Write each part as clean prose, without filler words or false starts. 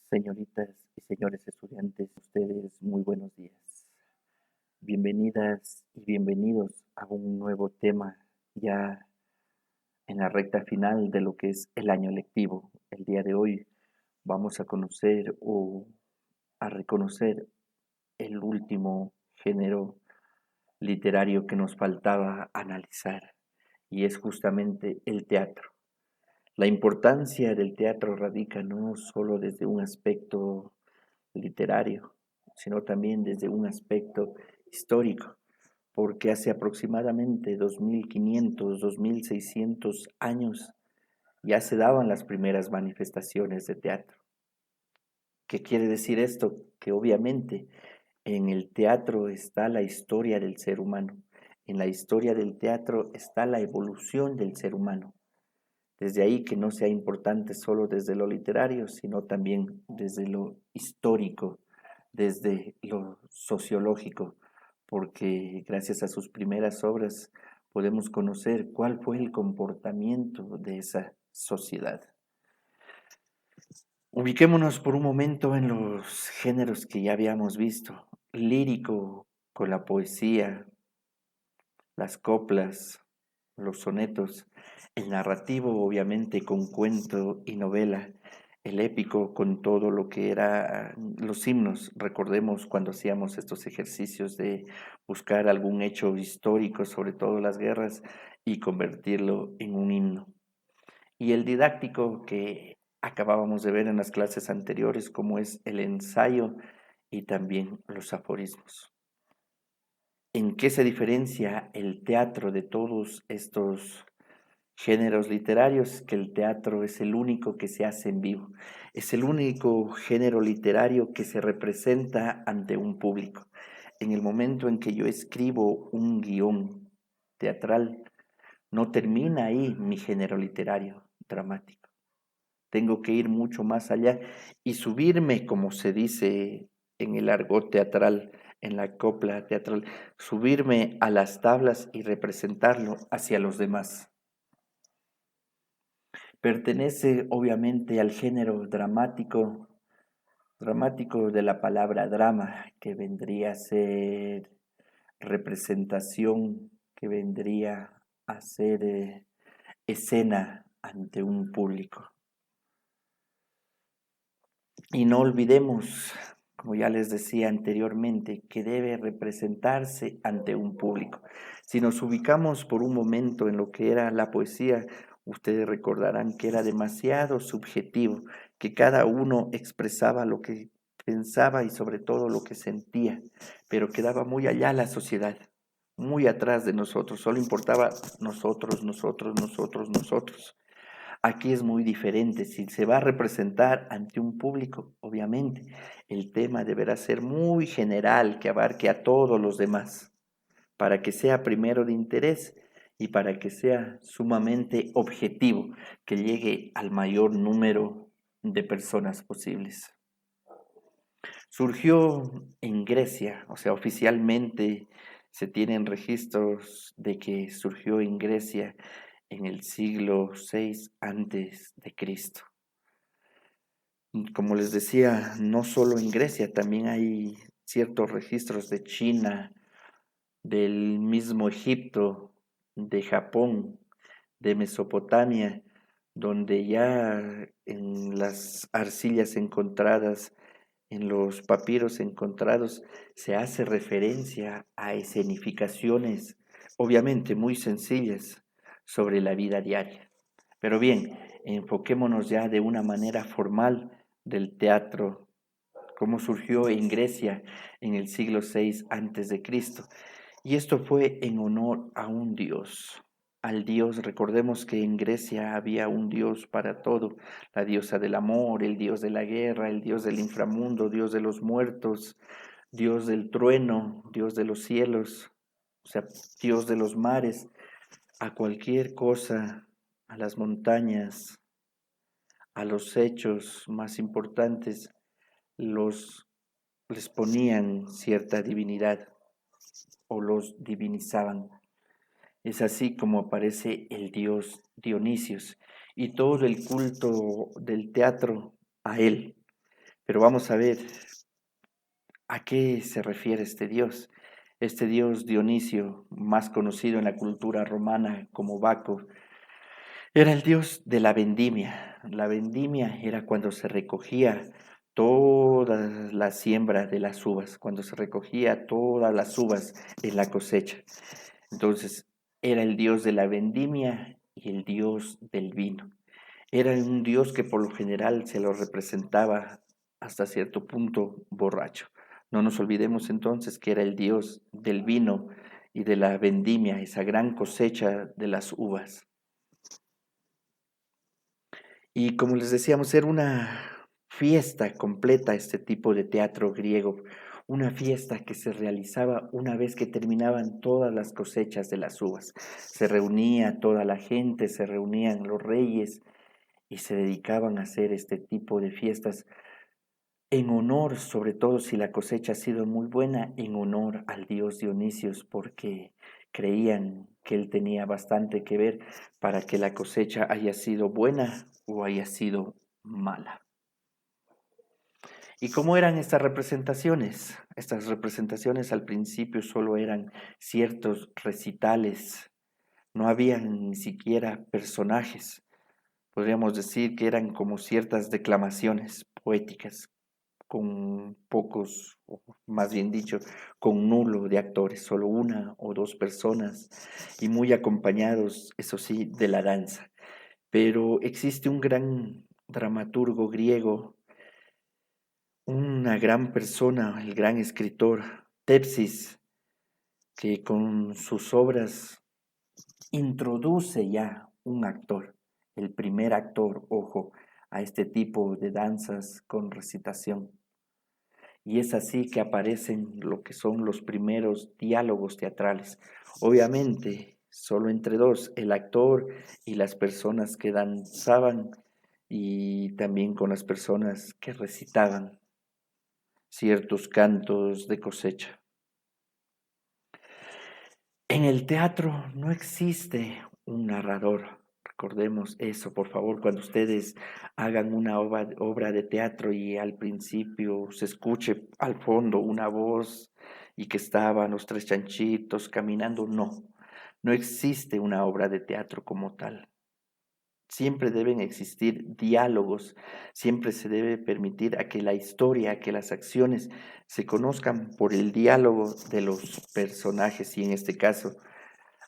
Señoritas y señores estudiantes, ustedes muy buenos días. Bienvenidas y bienvenidos a un nuevo tema ya en la recta final de lo que es el año lectivo. El día de hoy vamos a conocer o a reconocer el último género literario que nos faltaba analizar y es justamente el teatro. La importancia del teatro radica no solo desde un aspecto literario, sino también desde un aspecto histórico, porque hace aproximadamente 2500, 2600 años ya se daban las primeras manifestaciones de teatro. ¿Qué quiere decir esto? Que obviamente en el teatro está la historia del ser humano, en la historia del teatro está la evolución del ser humano. Desde ahí que no sea importante solo desde lo literario, sino también desde lo histórico, desde lo sociológico, porque gracias a sus primeras obras podemos conocer cuál fue el comportamiento de esa sociedad. Ubiquémonos por un momento en los géneros que ya habíamos visto, lírico con la poesía, las coplas, los sonetos, el narrativo obviamente con cuento y novela, el épico con todo lo que era los himnos. Recordemos cuando hacíamos estos ejercicios de buscar algún hecho histórico, sobre todo las guerras, y convertirlo en un himno. Y el didáctico que acabábamos de ver en las clases anteriores, como es el ensayo y también los aforismos. ¿En qué se diferencia el teatro de todos estos géneros literarios? Que el teatro es el único que se hace en vivo. Es el único género literario que se representa ante un público. En el momento en que yo escribo un guión teatral, no termina ahí mi género literario dramático. Tengo que ir mucho más allá y subirme, como se dice en el argot teatral, en la copla teatral, subirme a las tablas y representarlo hacia los demás. Pertenece obviamente al género dramático, dramático de la palabra drama, que vendría a ser representación, que vendría a ser escena ante un público. Y no olvidemos, como ya les decía anteriormente, que debe representarse ante un público. Si nos ubicamos por un momento en lo que era la poesía, ustedes recordarán que era demasiado subjetivo, que cada uno expresaba lo que pensaba y sobre todo lo que sentía, pero quedaba muy allá la sociedad, muy atrás de nosotros, solo importaba nosotros, nosotros, nosotros, nosotros. Aquí es muy diferente. Si se va a representar ante un público, obviamente, el tema deberá ser muy general, que abarque a todos los demás, para que sea primero de interés y para que sea sumamente objetivo, que llegue al mayor número de personas posibles. Surgió en Grecia, o sea, oficialmente se tienen registros de que surgió en Grecia en el siglo VI antes de Cristo. Como les decía, no solo en Grecia, también hay ciertos registros de China, del mismo Egipto, de Japón, de Mesopotamia, donde ya en las arcillas encontradas, en los papiros encontrados, se hace referencia a escenificaciones, obviamente muy sencillas, sobre la vida diaria. Pero bien, enfoquémonos ya de una manera formal del teatro, cómo surgió en Grecia en el siglo VI antes de Cristo. Y esto fue en honor a un dios, al dios. Recordemos que en Grecia había un dios para todo, la diosa del amor, el dios de la guerra, el dios del inframundo, dios de los muertos, dios del trueno, dios de los cielos, o sea, dios de los mares, a cualquier cosa, a las montañas, a los hechos más importantes, les ponían cierta divinidad o los divinizaban. Es así como aparece el dios Dionisios y todo el culto del teatro a él. Pero vamos a ver a qué se refiere este dios. Este dios Dionisio, más conocido en la cultura romana como Baco, era el dios de la vendimia. La vendimia era cuando se recogía toda la siembra de las uvas, cuando se recogía todas las uvas en la cosecha. Entonces, era el dios de la vendimia y el dios del vino. Era un dios que por lo general se lo representaba hasta cierto punto borracho. No nos olvidemos entonces que era el dios del vino y de la vendimia, esa gran cosecha de las uvas. Y como les decíamos, era una fiesta completa este tipo de teatro griego, una fiesta que se realizaba una vez que terminaban todas las cosechas de las uvas. Se reunía toda la gente, se reunían los reyes y se dedicaban a hacer este tipo de fiestas en honor, sobre todo si la cosecha ha sido muy buena, en honor al dios Dionisios, porque creían que él tenía bastante que ver para que la cosecha haya sido buena o haya sido mala. ¿Y cómo eran estas representaciones? Estas representaciones al principio solo eran ciertos recitales, no habían ni siquiera personajes. Podríamos decir que eran como ciertas declamaciones poéticas con pocos, o más bien dicho, con nulo de actores, solo una o dos personas y muy acompañados, eso sí, de la danza. Pero existe un gran dramaturgo griego, una gran persona, el gran escritor Tepsis, que con sus obras introduce ya un actor, el primer actor, ojo, a este tipo de danzas con recitación. Y es así que aparecen lo que son los primeros diálogos teatrales. Obviamente, solo entre dos, el actor y las personas que danzaban y también con las personas que recitaban ciertos cantos de cosecha. En el teatro no existe un narrador. Recordemos eso, por favor, cuando ustedes hagan una obra de teatro y al principio se escuche al fondo una voz y que estaban los tres chanchitos caminando, no, no existe una obra de teatro como tal. Siempre deben existir diálogos, siempre se debe permitir a que la historia, a que las acciones se conozcan por el diálogo de los personajes y en este caso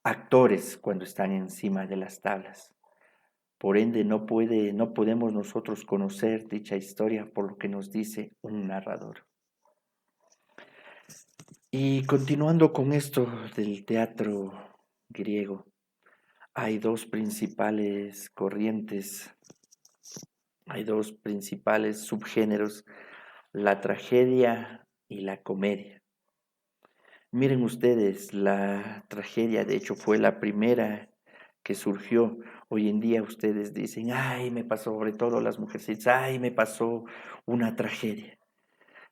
actores cuando están encima de las tablas. Por ende, no podemos nosotros conocer dicha historia por lo que nos dice un narrador. Y continuando con esto del teatro griego, hay dos principales corrientes, hay dos principales subgéneros, la tragedia y la comedia. Miren ustedes, la tragedia de hecho fue la primera que surgió. Hoy en día ustedes dicen, ay, me pasó, sobre todo las mujercitas, ay, me pasó una tragedia.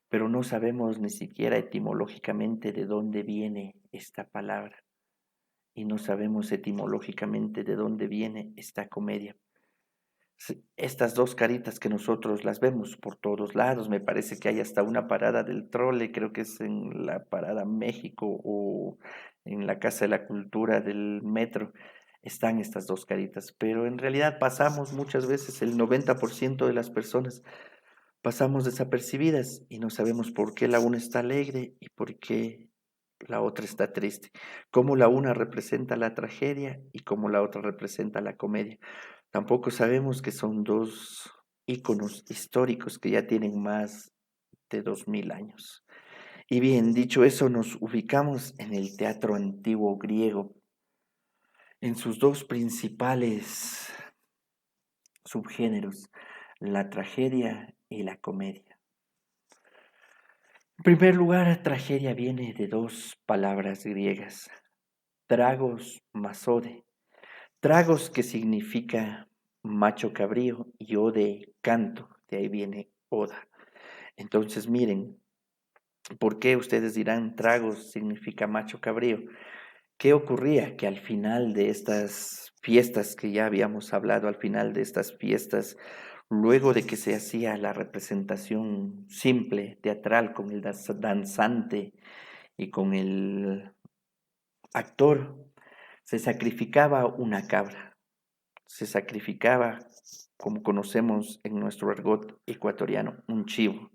Pero no sabemos ni siquiera etimológicamente de dónde viene esta palabra. Y no sabemos etimológicamente de dónde viene esta comedia. Estas dos caritas que nosotros las vemos por todos lados, me parece que hay hasta una parada del trole, creo que es en la parada México o en la Casa de la Cultura del metro, están estas dos caritas, pero en realidad pasamos muchas veces, el 90% de las personas pasamos desapercibidas y no sabemos por qué la una está alegre y por qué la otra está triste, cómo la una representa la tragedia y cómo la otra representa la comedia. Tampoco sabemos que son dos íconos históricos que ya tienen más de 2000 años. Y bien, dicho eso, nos ubicamos en el teatro antiguo griego, en sus dos principales subgéneros, la tragedia y la comedia. En primer lugar, tragedia viene de dos palabras griegas, tragos, masode. Tragos que significa macho cabrío y ode canto, de ahí viene oda. Entonces miren, ¿por qué ustedes dirán tragos significa macho cabrío? ¿Qué ocurría? Que al final de estas fiestas que ya habíamos hablado, al final de estas fiestas Luego de que se hacía la representación simple, teatral, con el danzante y con el actor, se sacrificaba una cabra, se sacrificaba, como conocemos en nuestro argot ecuatoriano, un chivo.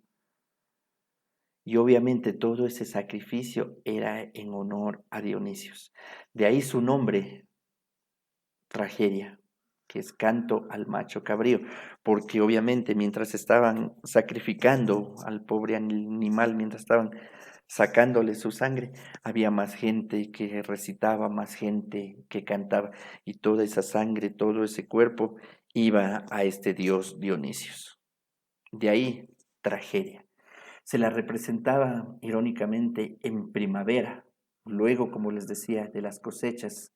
Y obviamente todo ese sacrificio era en honor a Dionisios. De ahí su nombre, tragedia, que es canto al macho cabrío, porque obviamente mientras estaban sacrificando al pobre animal, mientras estaban sacándole su sangre, había más gente que recitaba, más gente que cantaba, y toda esa sangre, todo ese cuerpo iba a este dios Dionisios. De ahí, tragedia. Se la representaba irónicamente en primavera, luego, como les decía, de las cosechas,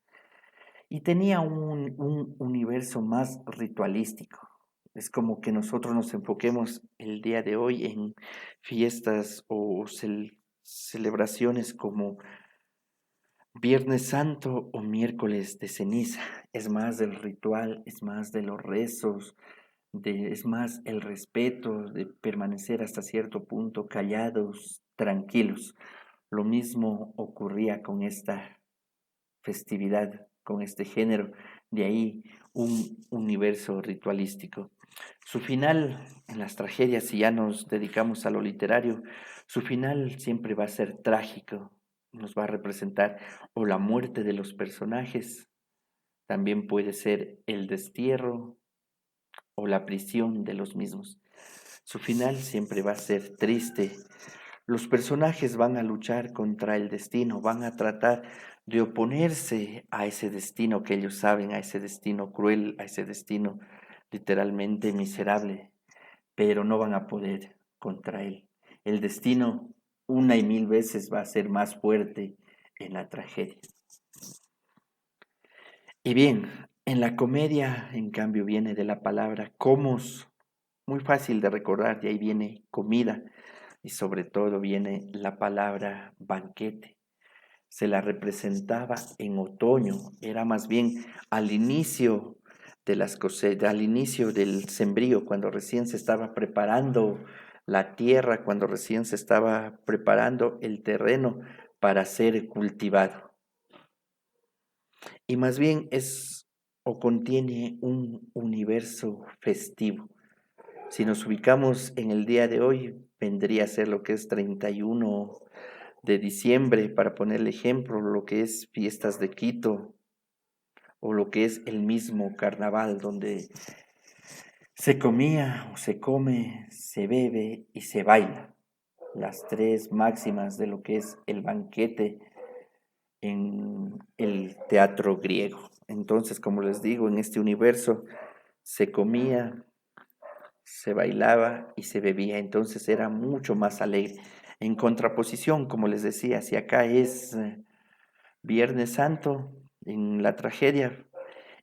y tenía un universo más ritualístico. Es como que nosotros nos enfoquemos el día de hoy en fiestas o celebraciones como Viernes Santo o miércoles de ceniza. Es más del ritual, es más de los rezos, es más el respeto de permanecer hasta cierto punto callados, tranquilos. Lo mismo ocurría con esta festividad, con este género, de ahí un universo ritualístico. Su final, en las tragedias, si ya nos dedicamos a lo literario, su final siempre va a ser trágico, nos va a representar o la muerte de los personajes, también puede ser el destierro o la prisión de los mismos. Su final siempre va a ser triste. Los personajes van a luchar contra el destino, van a tratar de oponerse a ese destino que ellos saben, a ese destino cruel, a ese destino literalmente miserable, pero no van a poder contra él. El destino una y mil veces va a ser más fuerte en la tragedia. Y bien, en la comedia, en cambio, viene de la palabra comos, muy fácil de recordar, de ahí viene comida y sobre todo viene la palabra banquete. Se la representaba en otoño, era más bien al inicio de las cosechas, al inicio del sembrío, cuando recién se estaba preparando la tierra, cuando recién se estaba preparando el terreno para ser cultivado. Y más bien es o contiene un universo festivo. Si nos ubicamos en el día de hoy, vendría a ser lo que es 31 de diciembre, para ponerle ejemplo, lo que es fiestas de Quito o lo que es el mismo carnaval, donde se comía o se come, se bebe y se baila. Las tres máximas de lo que es el banquete en el teatro griego. Entonces, como les digo, en este universo se comía, se bailaba y se bebía, entonces era mucho más alegre. En contraposición, como les decía, si acá es Viernes Santo, en la tragedia,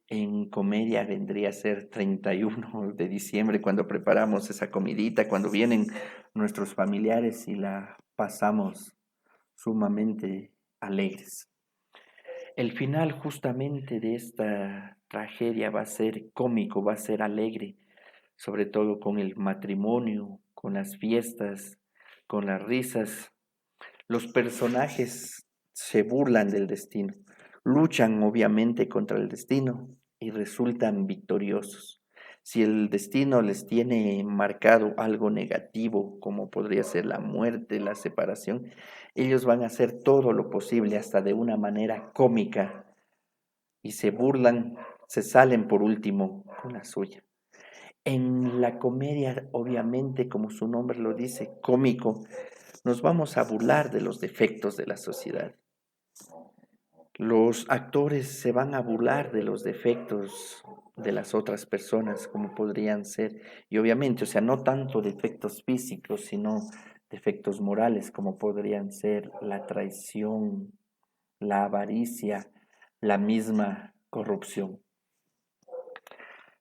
en comedia vendría a ser 31 de diciembre, cuando preparamos esa comidita, cuando vienen nuestros familiares y la pasamos sumamente alegres. El final justamente de esta tragedia va a ser cómico, va a ser alegre, sobre todo con el matrimonio, con las fiestas, con las risas. Los personajes se burlan del destino, luchan obviamente contra el destino y resultan victoriosos. Si el destino les tiene marcado algo negativo, como podría ser la muerte, la separación, ellos van a hacer todo lo posible, hasta de una manera cómica, y se burlan, se salen por último con la suya. En la comedia, obviamente, como su nombre lo dice, cómico, nos vamos a burlar de los defectos de la sociedad. Los actores se van a burlar de los defectos de las otras personas, como podrían ser, y obviamente, o sea, no tanto defectos físicos, sino defectos morales, como podrían ser la traición, la avaricia, la misma corrupción.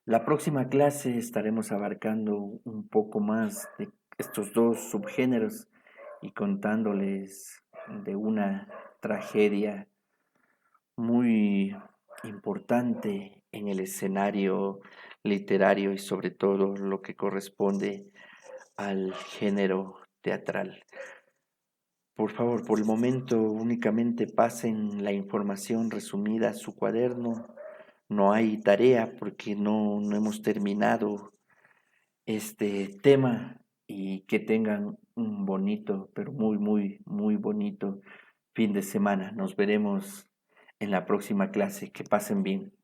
La próxima clase estaremos abarcando un poco más de estos dos subgéneros y contándoles de una tragedia muy importante en el escenario literario y sobre todo lo que corresponde al género teatral. Por favor, por el momento únicamente pasen la información resumida a su cuaderno. No hay tarea porque no hemos terminado este tema y que tengan un bonito, pero muy bonito fin de semana. Nos veremos en la próxima clase. Que pasen bien.